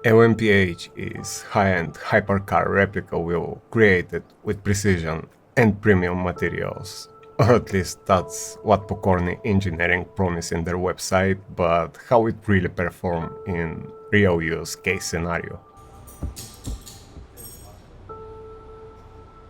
LMPH is high-end hypercar replica wheel created with precision and premium materials. Or at least that's what Pokorny Engineering promised in their website, but how it really performed in real use case scenario.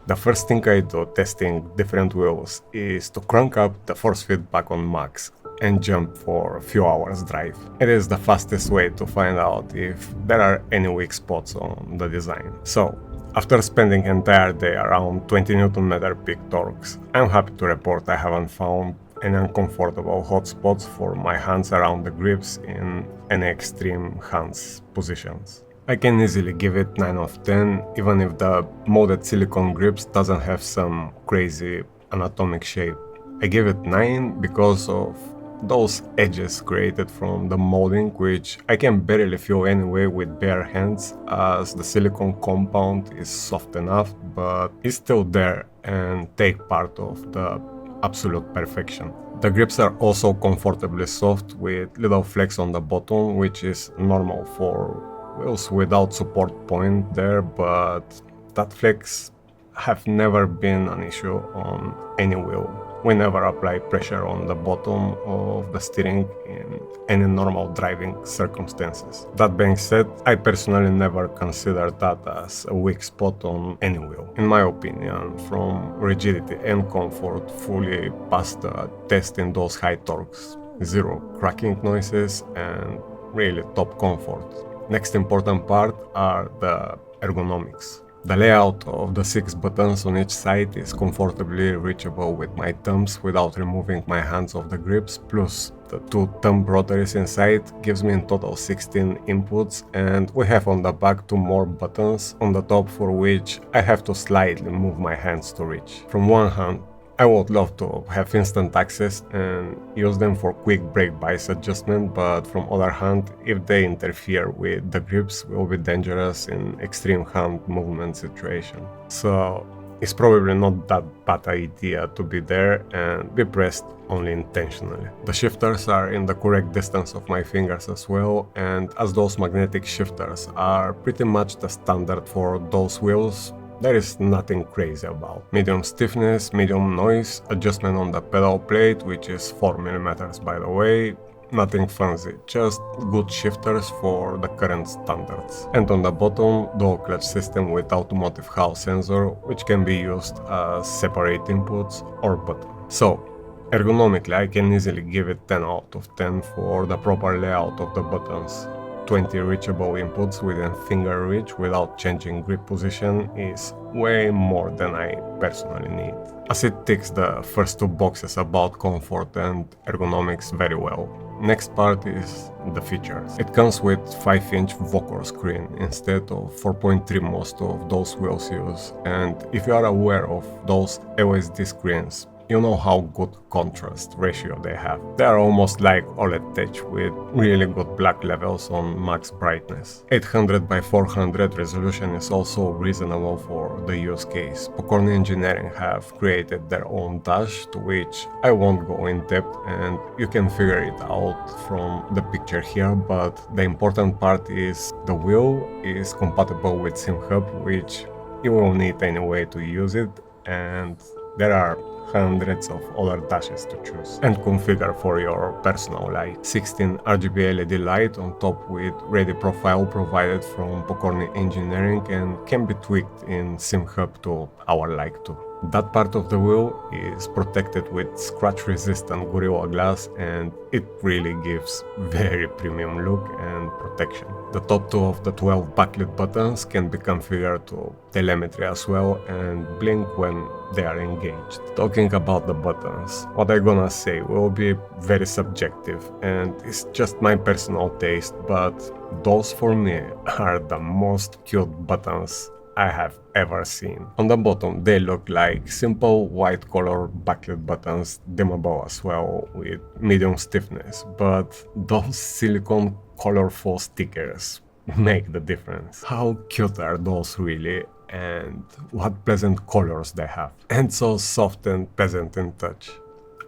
The first thing I do testing different wheels is to crank up the force feedback on max and jump for a few hours drive. It is the fastest way to find out if there are any weak spots on the design. So, after spending entire day around 20 Nm peak torques, I'm happy to report I haven't found any uncomfortable hotspots for my hands around the grips in any extreme hands positions. I can easily give it 9 out of 10, even if the molded silicone grips doesn't have some crazy anatomic shape. I give it 9 because of those edges created from the molding, which I can barely feel anyway with bare hands, as the silicone compound is soft enough, but it's still there and take part of the absolute perfection. The grips are also comfortably soft with little flex on the bottom, which is normal for wheels without support point there, but that flex have never been an issue on any wheel. We never apply pressure on the bottom of the steering in any normal driving circumstances. That being said, I personally never consider that as a weak spot on any wheel. In my opinion, from rigidity and comfort, fully passed the test in those high torques. Zero cracking noises and really top comfort. Next important part are the ergonomics. The layout of the 6 buttons on each side is comfortably reachable with my thumbs without removing my hands off the grips, plus the 2 thumb rotaries inside gives me in total 16 inputs, and we have on the back 2 more buttons on the top for which I have to slightly move my hands to reach. From one hand, I would love to have instant access and use them for quick brake bias adjustment, but from other hand, if they interfere with the grips, will be dangerous in extreme hand movement situation. So it's probably not that bad idea to be there and be pressed only intentionally. The shifters are in the correct distance of my fingers as well, and as those magnetic shifters are pretty much the standard for those wheels, there is nothing crazy about. Medium stiffness, medium noise, adjustment on the pedal plate, which is 4mm by the way, nothing fancy, just good shifters for the current standards. And on the bottom, dual clutch system with automotive Hall sensor, which can be used as separate inputs or button. So, ergonomically I can easily give it 10 out of 10 for the proper layout of the buttons. 20 reachable inputs within finger reach without changing grip position is way more than I personally need, as it ticks the first 2 boxes about comfort and ergonomics very well. Next part is the features. It comes with 5-inch VOCOR screen instead of 4.3 most of those wheels use, and if you are aware of those LSD screens, you know how good contrast ratio they have. They are almost like OLED touch with really good black levels on max brightness. 800 by 400 resolution is also reasonable for the use case. Pokorny Engineering have created their own dash, to which I won't go in depth and you can figure it out from the picture here, but the important part is the wheel is compatible with SimHub, which you will need anyway to use it, and there are hundreds of other dashes to choose and configure for your personal light. 16 RGB LED light on top with ready profile provided from Pokorny Engineering and can be tweaked in SimHub to our like too. That part of the wheel is protected with scratch resistant Gorilla Glass and it really gives very premium look and protection. The top 2 of the 12 backlit buttons can be configured to telemetry as well and blink when they are engaged. Talking about the buttons, what I'm gonna say will be very subjective and it's just my personal taste, but those for me are the most cute buttons I have ever seen. On the bottom they look like simple white color backlit buttons, dimmable as well with medium stiffness, but those silicone colorful stickers make the difference. How cute are those really, and what pleasant colors they have, and so soft and pleasant in touch.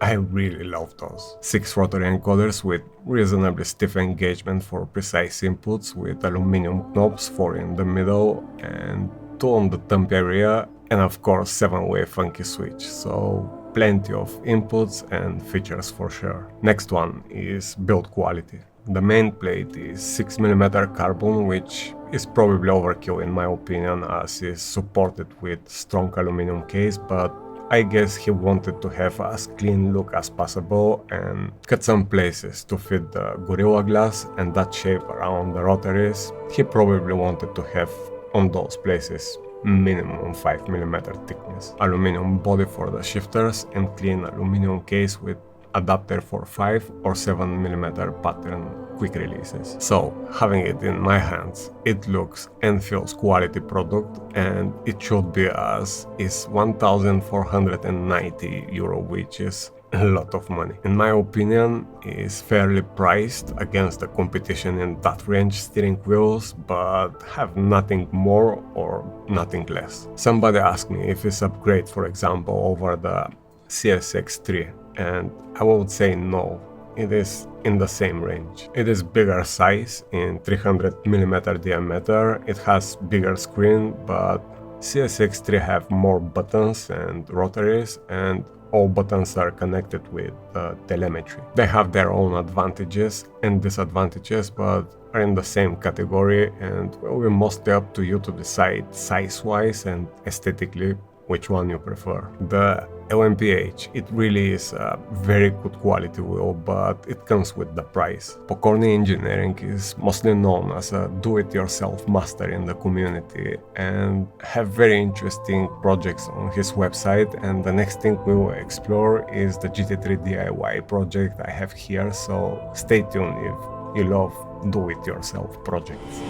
I really love those. 6 rotary encoders with reasonably stiff engagement for precise inputs, with aluminum knobs, 4 in the middle and 2 on the thumb area, and of course 7-way funky switch, so plenty of inputs and features for sure. Next one is build quality. The main plate is 6mm carbon, which is probably overkill in my opinion, as is supported with strong aluminum case, but I guess he wanted to have as clean look as possible and cut some places to fit the Gorilla Glass and that shape around the rotaries. He probably wanted to have on those places minimum 5mm thickness. Aluminum body for the shifters and clean aluminum case with adapter for 5 or 7mm pattern quick releases. So, having it in my hands, it looks and feels quality product, and it should be as is 1,490 euro, which is a lot of money. In my opinion, is fairly priced against the competition in that range steering wheels, but have nothing more or nothing less. Somebody asked me if it's upgrade, for example, over the CSX3, and I would say no. It is in the same range. It is bigger size in 300mm diameter, it has bigger screen, but CSX3 have more buttons and rotaries, and all buttons are connected with telemetry. They have their own advantages and disadvantages, but are in the same category, and will be mostly up to you to decide size-wise and aesthetically which one you prefer. The LMPH, it really is a very good quality wheel, but it comes with the price. Pokorny Engineering is mostly known as a do-it-yourself master in the community and have very interesting projects on his website, and the next thing we will explore is the GT3 DIY project I have here, so stay tuned if you love do-it-yourself projects.